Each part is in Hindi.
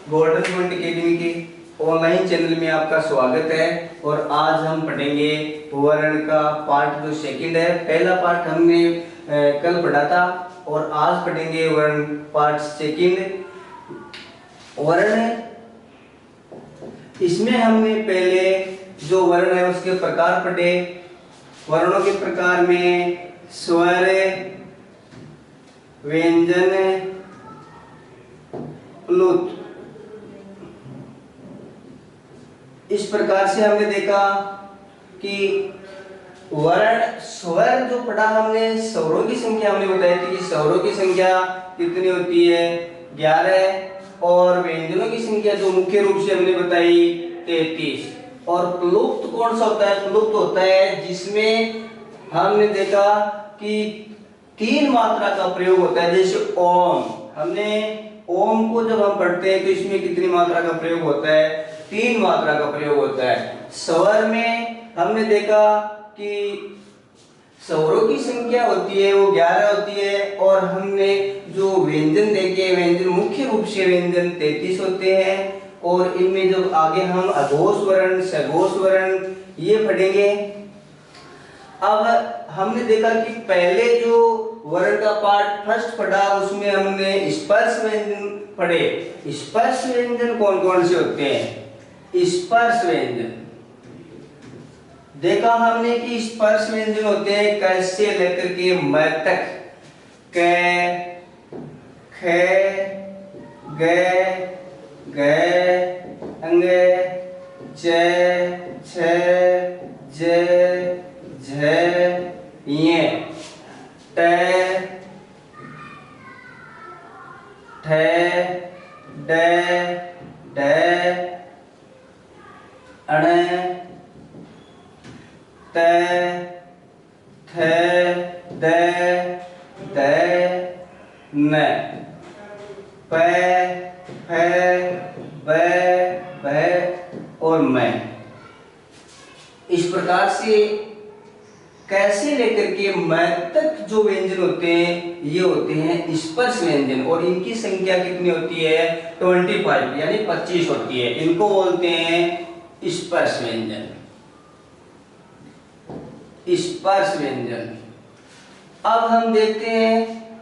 गोल्डन पॉइंट एकेडमी के ऑनलाइन चैनल में आपका स्वागत है। और आज हम पढ़ेंगे वर्ण का पार्ट जो सेकंड है। पहला पार्ट हमने कल पढ़ा था और आज पढ़ेंगे वर्ण पार्ट सेकंड। वर्ण, इसमें हमने पहले जो वर्ण है उसके प्रकार पढ़े। वर्णों के प्रकार में स्वर, व्यंजन, प्लुत, इस प्रकार से हमने देखा कि वर्ण स्वर जो पढ़ा हमने, स्वरों की संख्या हमने बताई थी कि स्वरों की संख्या कितनी होती है 11, और व्यंजनों की संख्या जो मुख्य रूप से हमने बताई 33। और प्लुप्त कौन सा होता है? प्लुप्त होता है जिसमें हमने देखा कि 3 मात्रा का प्रयोग होता है। जैसे ओम, हमने ओम को जब हम पढ़ते हैं तो इसमें कितनी मात्रा का प्रयोग होता है? 3 मात्रा का प्रयोग होता है। स्वर में हमने देखा कि स्वरों की संख्या होती है वो 11 होती है, और हमने जो व्यंजन देखे, व्यंजन मुख्य रूप से व्यंजन 33 होते हैं। और इनमें जब आगे हम अघोष वर्ण, सघोष वर्ण ये पढ़ेंगे। अब हमने देखा कि पहले जो वर्ण का पार्ट फर्स्ट पढ़ा उसमें हमने स्पर्श व्यंजन पढ़े। स्पर्श व्यंजन कौन कौन से होते हैं? स्पर्श व्यंजन देखा हमने कि स्पर्श व्यंजन होते हैं क से लेकर के म तक। क, ख, ग, घ, अंग, च, छ, ज, झ, ञ, ट, ठ, ड, ढ, अण, त, थ, द, ध, न, प, फ, ब, भ और म। इस प्रकार से कैसे लेकर के म तक जो व्यंजन होते हैं ये होते हैं स्पर्श व्यंजन, और इनकी संख्या कितनी होती है? 25 यानी 25 होती है। इनको बोलते हैं स्पर्श व्यंजन। स्पर्श व्यंजन। अब हम देखते हैं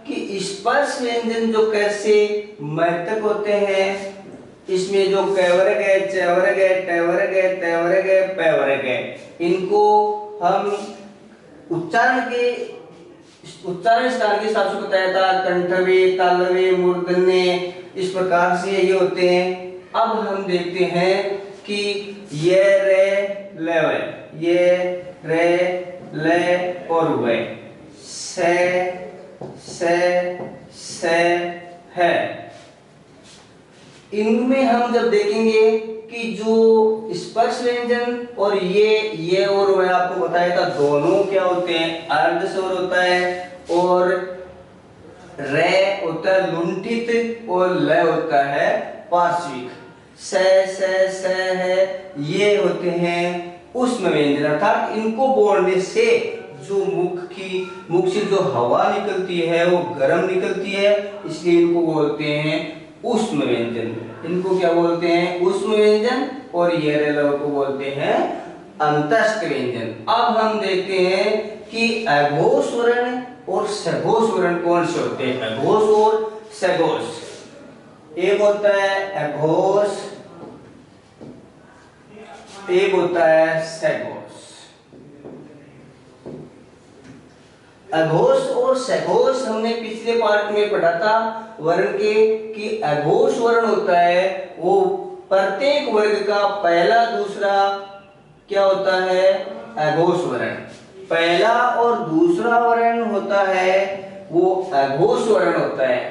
कि स्पर्श व्यंजन जो कैसे म तक होते हैं। इसमें जो क वर्ग है, च वर्ग है, ट वर्ग है, त वर्ग है, प वर्ग है, इनको हम उच्चारण स्थान के हिसाब से बताया था। कंठवे, तालवे, मूर्धन्य, इस प्रकार से ये होते हैं। अब हम देखते हैं कि ये रे ले वे, ये रे ले और वे, से है। इनमें हम जब देखेंगे कि जो स्पर्श व्यंजन और ये और वह आपको बताया था दोनों क्या होते हैं? अर्ध स्वर होता है, और रे होता है लुंठित और ल होता है पार्श्विक। स है, ये होते हैं उष्ण व्यंजन, अर्थात इनको बोलने से जो मुख से जो हवा निकलती है वो गर्म निकलती है, इसलिए इनको बोलते हैं उष्ण व्यंजन। इनको क्या बोलते हैं? उष्ण व्यंजन। और ये रेलव को बोलते हैं अंतस्थ व्यंजन। अब हम देखते हैं कि अघोष वर्ण और सघोष वर्ण कौन से होते हैं? अघोष और सघोष। एक होता है अघोष, एक होता है सघोष। अघोष और सघोष हमने पिछले पार्ट में पढ़ा था वर्ण के कि अघोष वर्ण होता है वो प्रत्येक वर्ग का पहला दूसरा क्या होता है? अघोष वर्ण। पहला और दूसरा वर्ण होता है वो अघोष वर्ण होता है,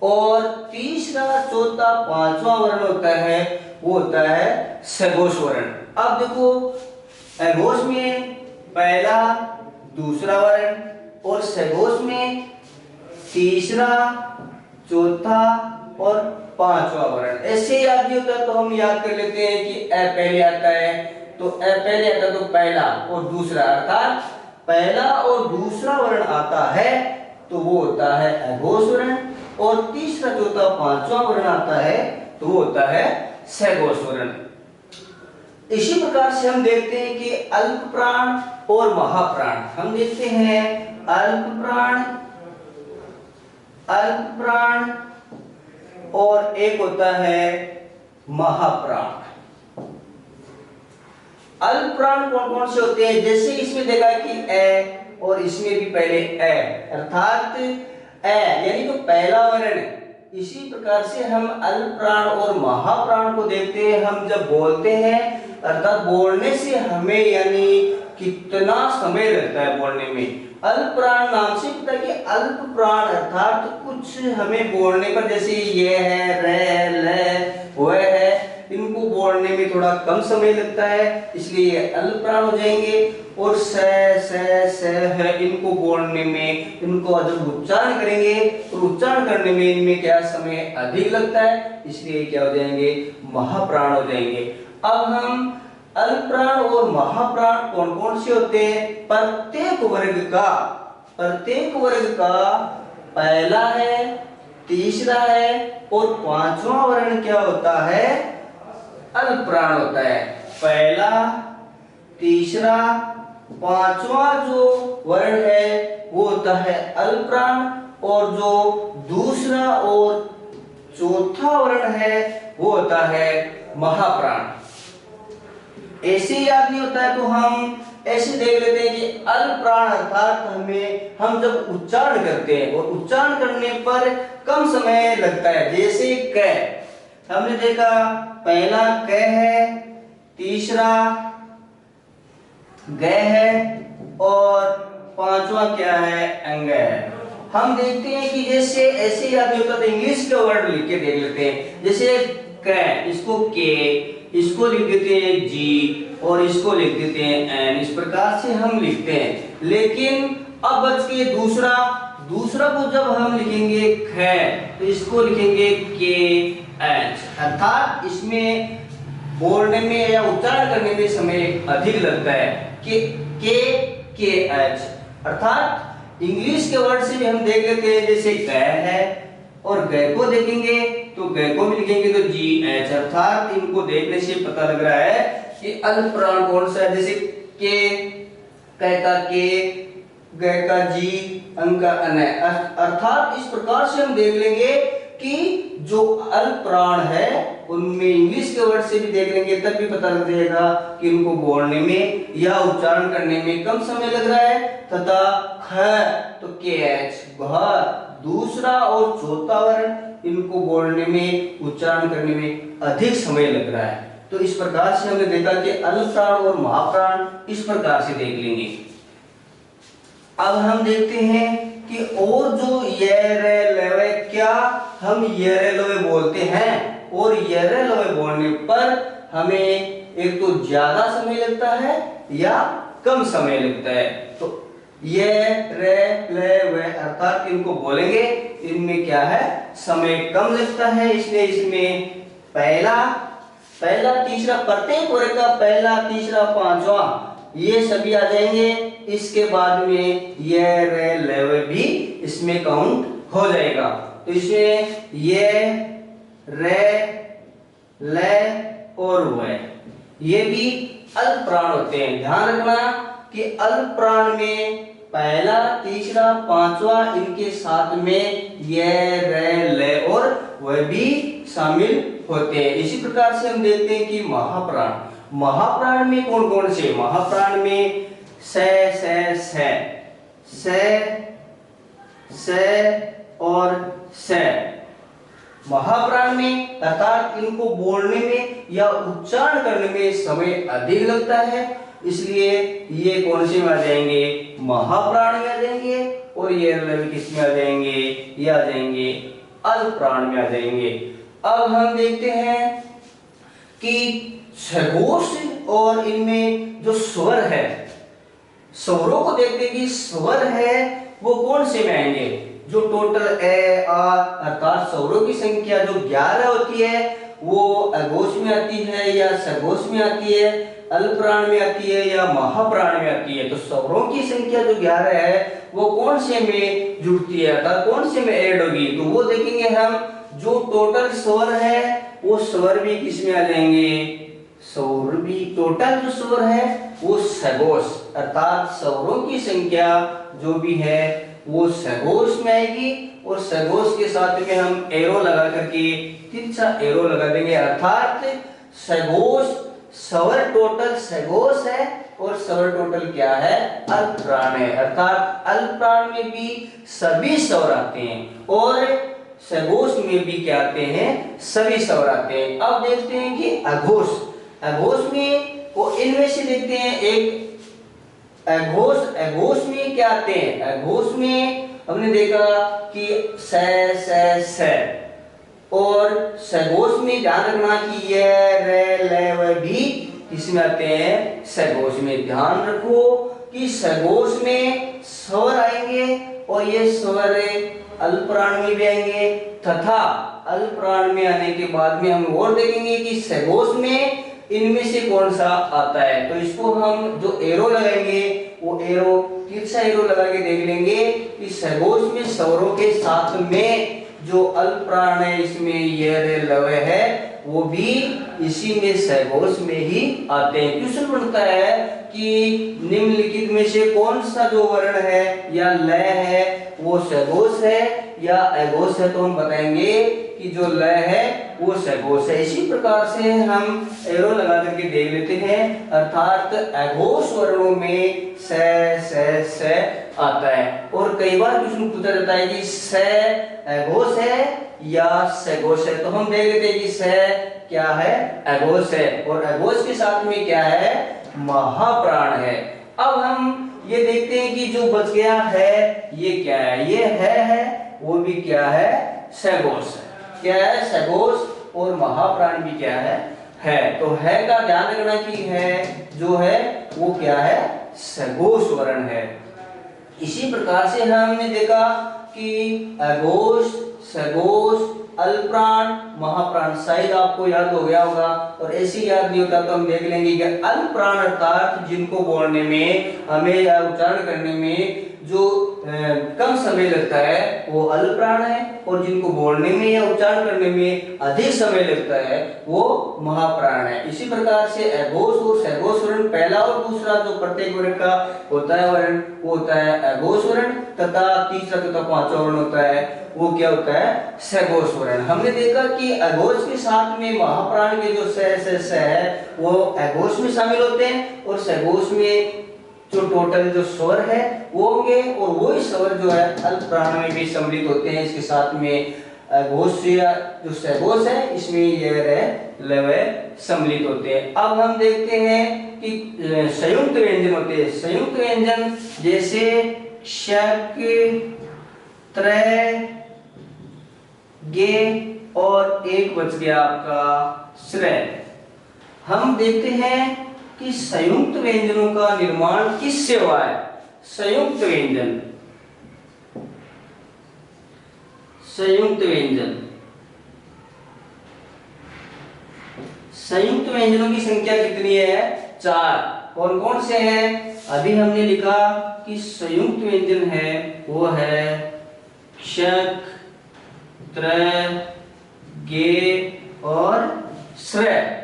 और तीसरा, चौथा, पांचवा वर्ण होता है वो होता है सघोष वर्ण। अब देखो अघोष में पहला दूसरा वर्ण, और सघोष में तीसरा, चौथा और पांचवा वर्ण। ऐसे याद नहीं होता तो हम याद कर लेते हैं कि अ पहले आता है, तो अ पहले आता है तो पहला और दूसरा, अर्थात पहला और दूसरा वर्ण आता है तो वो होता है अघोष वर्ण, और तीसरा, चौथा, पांचवा वर्ण आता है तो वो होता है सघोष वर्ण। इसी प्रकार से हम देखते हैं कि अल्प प्राण और महाप्राण। हम देखते हैं अल्प प्राण और एक होता है महाप्राण। अल्प प्राण कौन कौन से होते हैं? जैसे इसमें देखा कि ए और इसमें भी पहले ए, अर्थात ए यानी तो पहला वर्ण। इसी प्रकार से हम अल्प प्राण और महाप्राण को देखते हैं। हम जब बोलते हैं अर्थात बोलने से हमें यानी कितना समय लगता है बोलने में। अल्प प्राण नाम से पता कि अल्प प्राण अर्थात कुछ हमें बोलने पर, जैसे ये है, रे है, ले, वह है, इनको बोलने में थोड़ा कम समय लगता है, इसलिए अल्प प्राण हो जाएंगे। और स है, इनको बोलने में, इनको जब उच्चारण करेंगे और उच्चारण करने में इनमें क्या समय अधिक लगता है, इसलिए क्या हो जाएंगे? महाप्राण हो जाएंगे। अब हम अल्प प्राण और महाप्राण कौन कौन से होते हैं? प्रत्येक वर्ग का पहला है, तीसरा है और पांचवा वर्ण क्या होता है? अल्प प्राण होता है। पहला, तीसरा, पांचवा जो वर्ण है वो होता है अल्प प्राण, और जो दूसरा और चौथा वर्ण है वो होता है महाप्राण। ऐसे याद नहीं होता है तो हम ऐसे देख लेते हैं कि अल्प प्राण अर्थात हम जब उच्चारण करते हैं और उच्चारण करने पर कम समय लगता है। जैसे क, हमने देखा पहला क है, तीसरा ग है और पांचवा क्या है? अंग है। हम देखते हैं कि जैसे ऐसे याद नहीं होता तो इंग्लिश के वर्ड लिख के देख लेते हैं। जैसे क, इसको के, इसको लिख देते हैं जी और इसको लिख देते हैं एन। इस प्रकार से हम लिखते हैं। लेकिन अब बच के दूसरा को जब हम लिखेंगे ख तो इसको लिखेंगे के एच, अर्थात इसमें बोलने में या उच्चारण करने में समय अधिक लगता है। के एच, अर्थात इंग्लिश के वर्ड से भी हम देख लेते हैं। जैसे ग है और ग को देखेंगे तो ग को भी लिखेंगे तो जी एच, अर्थात इनको देखने से पता लग रहा है कि अल्प प्राण कौन सा है। जैसे के, क का के, ग का जी, अंग का अन, अर्थात इस प्रकार से हम देख लेंगे कि जो अल्प प्राण है उनमें इंग्लिश के वर्ड से भी देख लेंगे तब भी पता लग जाएगा कि उनको बोलने में या उच्चारण करने में कम समय लग रहा है। तथा ख तो के एच, दूसरा और चौथा वर्ण, इनको बोलने में उच्चारण करने में अधिक समय लग रहा है। तो इस प्रकार से हमने देखा कि अल्प प्राण और महाप्राण इस प्रकार से देख लेंगे। अब हम देखते हैं कि और जो ये रे लवे, क्या हम ये रे लवे बोलते हैं और ये रे लवे बोलने पर हमें एक तो ज्यादा समय लगता है या कम समय लगता है। तो ये रे ले वे अर्थात इनको बोलेंगे, इनमें क्या है? समय कम लगता है, इसलिए इसमें पहला, तीसरा, प्रत्येक वर्ग का पहला, तीसरा, पांचवा ये सभी आ जाएंगे। इसके बाद में ये रे ले भी इसमें काउंट हो जाएगा। तो इसमें ये रे ले और वे ये भी अल्प प्राण होते हैं। ध्यान रखना कि अल्प प्राण में पहला, तीसरा, पांचवा इनके साथ में ये रे ले और वह भी शामिल होते हैं। इसी प्रकार से हम देखते हैं कि महाप्राण में कौन कौन से? महाप्राण में से और से। महाप्राण में अर्थात इनको बोलने में या उच्चारण करने में समय अधिक लगता है, इसलिए ये कौन से में आ जाएंगे? महाप्राण में आ जाएंगे। और ये किस में आ जाएंगे? ये आ जाएंगे अल्प प्राण में आ जाएंगे। अब हम देखते हैं कि सघोष और इनमें जो स्वर है, स्वरों को देखते हैं कि स्वर है वो कौन से में आएंगे? जो टोटल ए आ अर्थात स्वरों की संख्या जो 11 होती है वो अघोष में आती है या सघोष में आती है, अल्प प्राण में आती है या महाप्राण में आती है। तो स्वरों की संख्या जो 11 है वो कौन से में जुड़ती है अर्थात कौन से में ऐड होगी? तो वो देखेंगे हम। जो टोटल स्वर है वो स्वर भी किसमें आ जाएंगे, स्वर भी, टोटल जो स्वर है वो सघोष अर्थात स्वरों की संख्या जो भी है वो सघोष में आएगी, और सघोष के साथ में हम एरो लगा करके तिरछा एरो लगा देंगे, अर्थात सघोष स्वर टोटल सघोष है और स्वर टोटल क्या है, अल्पप्राण है, अर्थात अल्पप्राण में भी सभी स्वर आते हैं और सघोष में भी क्या आते हैं, सभी स्वर आते हैं। अब देखते हैं कि अघोष, अघोष में वो इनमें से देखते हैं एक अघोष, अघोष में क्या आते हैं, अघोष में हमने देखा कि स और सघोष में ध्यान रखना कि ये रे ले व भी इसमें आते हैं सघोष में। ध्यान रखो कि सघोष में स्वर आएंगे और ये स्वर अल्पप्राण में भी आएंगे, तथा अल्पप्राण में आने के बाद में हम और देखेंगे कि सघोष में इनमें से कौन सा आता है। तो इसको हम जो एरो लगाएंगे वो एरो तिरछा एरो लगा के देख लेंगे कि सघोष में स्वरों के साथ में जो अल्पप्राण है इसमें ये रे लवे है वो भी इसी में सघोष में ही आते हैं। क्वेश्चन बनता है कि निम्नलिखित में से कौन सा जो वर्ण है या लय है वो सघोष है या अघोष है, तो हम बताएंगे कि जो लय है वो सघोष है। इसी प्रकार से हम एरो लगा करके देख लेते हैं, अर्थात अघोष वर्णों में स आता है। और कई बार क्वेश्चन पूछा जाता है कि स अघोष है या सघोष है, तो हम देख लेते हैं कि स क्या है, अघोष है, और अघोष के साथ में क्या है, महाप्राण है। अब हम ये देखते हैं कि जो बच गया है ये क्या है, ये है वो भी क्या है, सघोष है। क्या है, सघोष, और महाप्राण भी क्या है। तो है का ध्यान रखना कि है जो है वो क्या है, सघोष वर्ण है। इसी प्रकार से हमने देखा कि अघोष, सघोष, अल्पप्राण, महाप्राण, शायद आपको याद हो गया होगा, और ऐसी याद नहीं होता तो हम देख लेंगे कि अल्पप्राण अर्थात जिनको बोलने में हमें या उच्चारण करने में जो कम समय लगता है वो अल्पप्राण है, और जिनको बोलने में या उच्चारण करने में अधिक समय लगता है वो महाप्राण है। इसी प्रकार से अघोष और सघोष वर्ण, पहला और दूसरा जो प्रत्येक वर्ण का होता है वर्ण वो होता है अघोष वर्ण, तथा तीसरा तथा पांचवा वर्ण होता है वो क्या होता है, सघोष वर्ण। हमने देखा कि अघोष के साथ में महाप्राण के जो स है वो अघोष में शामिल होते हैं, और सघोष में जो टोटल जो स्वर है वो होंगे, और वही स्वर जो है अल्पप्राण में भी सम्मिलित होते हैं। इसके साथ में अघोष से जो सघोष है इसमें ये लय सम्मिलित होते हैं। अब हम देखते हैं कि संयुक्त व्यंजन होते हैं। संयुक्त व्यंजन जैसे शक, त्रय, गे और एक बच गया आपका श्रय। हम देखते हैं कि संयुक्त व्यंजनों का निर्माण किससे हुआ है। संयुक्त व्यंजन, संयुक्त व्यंजन, संयुक्त व्यंजनों की संख्या कितनी है, 4। कौन कौन से हैं, अभी हमने लिखा कि संयुक्त व्यंजन है वो है शक, त्रय, गे और श्रय।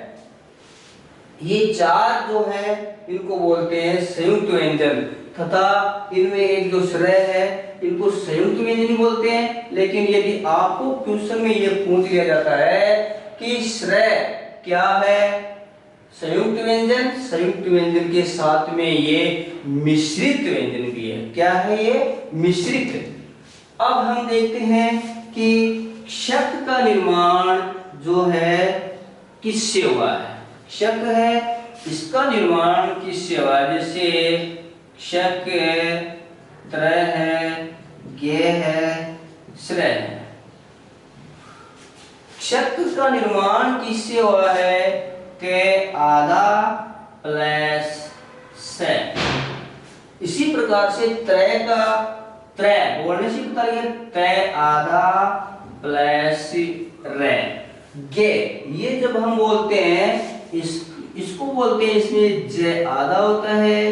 ये 4 जो है इनको बोलते हैं संयुक्त व्यंजन, तथा इनमें एक जो श्रय है इनको संयुक्त व्यंजन बोलते हैं। लेकिन यदि आपको क्वेश्चन में ये पूछ लिया जाता है कि श्रय क्या है, संयुक्त व्यंजन, संयुक्त व्यंजन के साथ में ये मिश्रित व्यंजन भी है। क्या है ये, मिश्रित। अब हम देखते हैं कि शक का निर्माण जो है किससे हुआ है। शक है, इसका निर्माण किससे हुआ, जैसे शक है, त्रय है, गे है, श्रय है। शक का निर्माण किससे हुआ है कि आधा प्लस से। इसी प्रकार से त्रय का, त्रय बोलने से पता लगे, त्रय आधा प्लस रे। गे, ये जब हम बोलते हैं इसको बोलते हैं, इसमें ज आधा होता है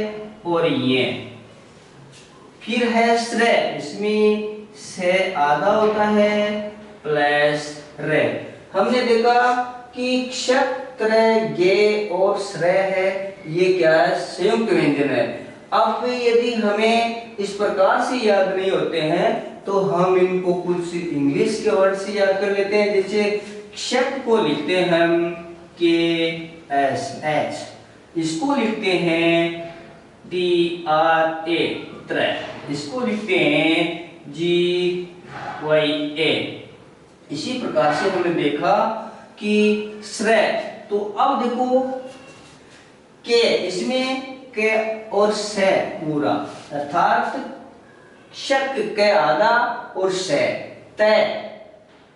और ये। फिर है श्रय, इसमें से आधा होता है प्लस रे। हमने देखा कि क्षक, त्रय, गे और श्रय है, ये क्या है, संयुक्त व्यंजन है। अब यदि हमें इस प्रकार से याद नहीं होते हैं तो हम इनको कुछ इंग्लिश के वर्ड से याद कर लेते हैं। जैसे क्षक को लिखते हैं हम KSH, इसको लिखते हैं TRA त्रय, इसको लिखते हैं GYA। इसी प्रकार से हमने देखा कि श्रय, तो अब देखो के, इसमें के और से पूरा, अर्थात शक के आधा और से, तय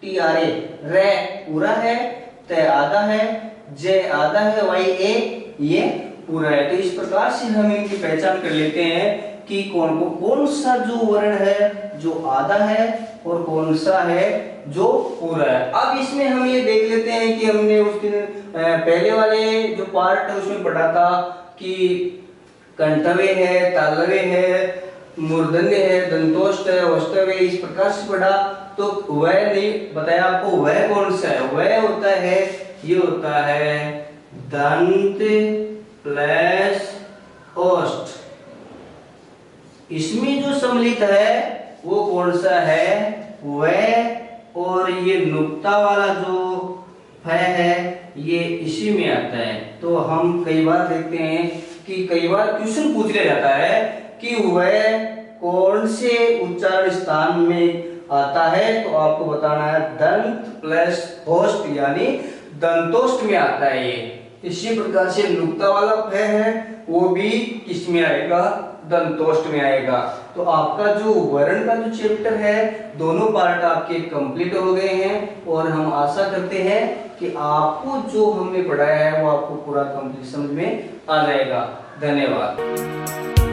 TRA, रे पूरा है, तय आधा है, जे आधा है, YA ये पूरा है। तो इस प्रकार से हम इनकी पहचान कर लेते हैं कि कौन सा जो वर्ण है जो आधा है और कौन सा है जो पूरा है। अब इसमें हम ये देख लेते हैं कि हमने उस दिन पहले वाले जो पार्ट है उसमें पढ़ा था कि कंठव्य है, तालव्य है, मूर्धन्य है, दंतोष्ठ है, औष्ठव्य, इस प्रकार से पढ़ा। तो वह नहीं बताया आपको, वह कौन सा है, वह होता है, ये होता है दंत प्लस ओष्ठ। इसमें जो सम्मिलित है वो कौन सा है, वह, और ये नुक्ता वाला जो है ये इसी में आता है। तो हम कई बार देखते हैं कि कई बार क्वेश्चन पूछ लिया जाता है कि वह कौन से उच्चारण स्थान में आता है, तो आपको बताना है दंत प्लस ओष्ठ यानी दंतोष्ठ में आता है ये। इसी प्रकार से नुक्ता वाला फ है वो भी किस में आएगा, दंतोष्ठ में आएगा। तो आपका जो वर्ण का जो चैप्टर है दोनों पार्ट आपके कंप्लीट हो गए हैं और हम आशा करते हैं कि आपको जो हमने पढ़ाया है वो आपको पूरा कंप्लीट समझ में आ जाएगा। धन्यवाद।